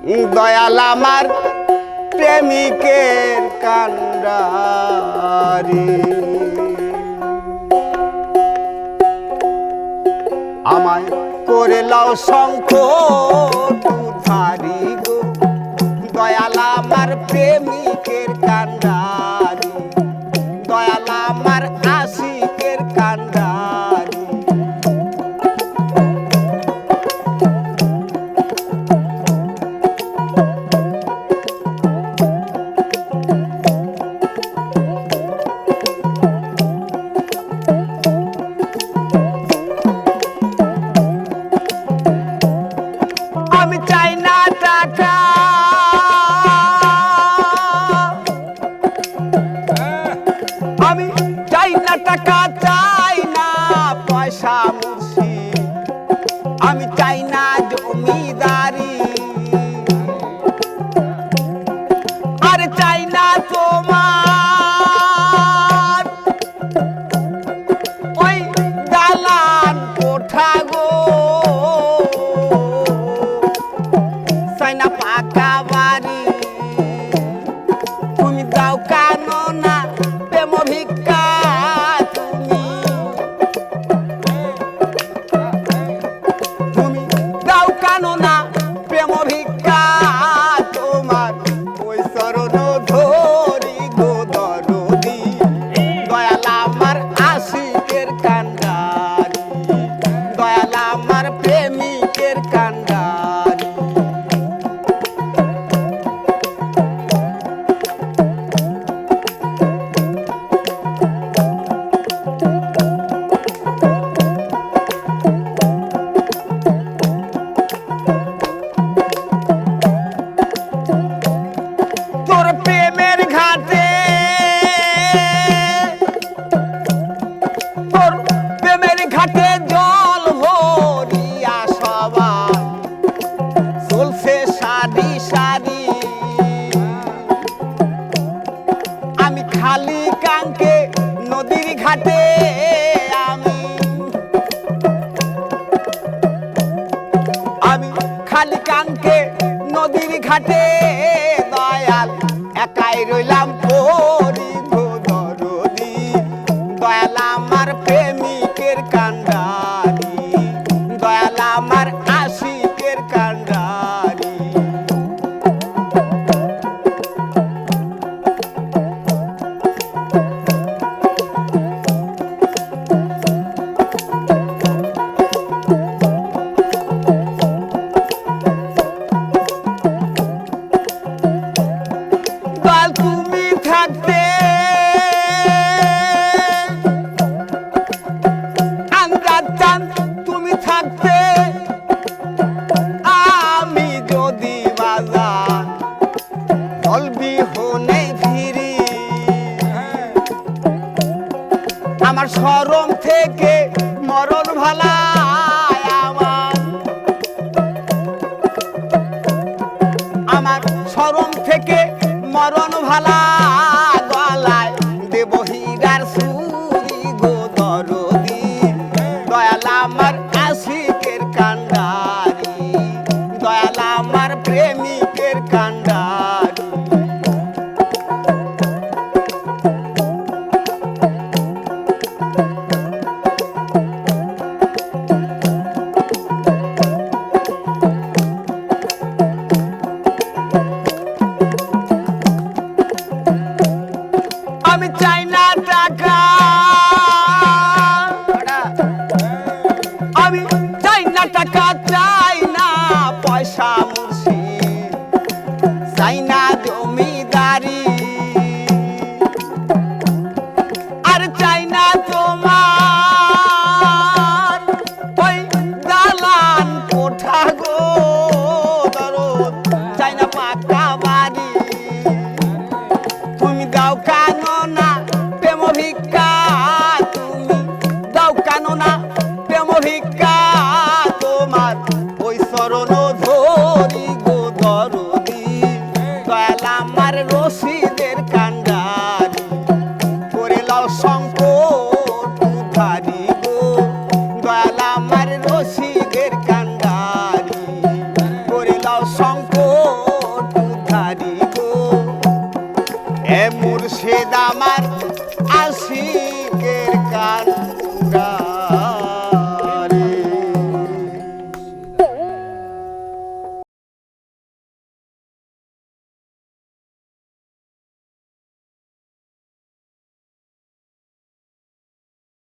দয়াল আমার প্রেমিকের কান্ডারি আমায় করে লাও সংকট উদ্ধারি গো দয়াল আমার প্রেমিকের কান্ডারি দয়াল আমার আশিকের কান্ডারি আমি চাই না টাকা আমি চাই না টাকা চাই না পয়সা মুর্শিদ আমি চাই না জমিদারি আর চাই না তোমার ওই দালান কোঠা গো না পাকা বাড়ি তুমি দাও কানো না প্রেম ভিক্ষা তুমি দাও কানো না প্রেম ভিক্ষা তোমার ওই চরণ ধরি গো দরদি দয়াল আমার আশিকের কান্ডারি দয়াল আমার প্রেমিকের কান্ডারি তোর প্রেমের ঘাটে তোর প্রেমের ঘাটে জল ভরিয়া সবাই চলছে সারি সারি আমি খালি কাঙ্কে নদীর ঘাটে আমি খালি কাঙ্কে নদীর ঘাটে দয়াল একাই রইলাম পরি গো দরদি দয়াল আমার প্রেমিকের কান্ডারি দয়াল আমার আশিকের কান্ডারি তুমি থাকতে আন্দাজ চান তুমি থাকতে আমি যদি বাজার চলবি হনে ফিরি আমার শরম থেকে মরণ ভালা আমার শরম থেকে মরণ ভালা গলায় দেব হীরার সুরি গো দরদি দয়াল আমার আশিকের কান্ডারি দয়াল আমার প্রেমিকের কান্ডারি আমি চাই না টাকা আমি চাই না টাকা চাই না পয়সা মুর্শিদ চাই না জমিদারি আর চাই না তোমার ওই দালান কোঠা গো দরদ চাই না পাকা বাড়ি তুমি দাও কানো না প্রেম ভিক্ষা তুমি দাও কানো না প্রেম ভিক্ষা তোমার ওই চরণ ধরি গো দরদি দয়াল আমার রশিদের কান্ডারি করে লাও সংকট উদ্ধারি গো দয়াল আমার রশিদের কান্ডারি করে লাও সংকট মুর্শিদ আমার আশিকের কান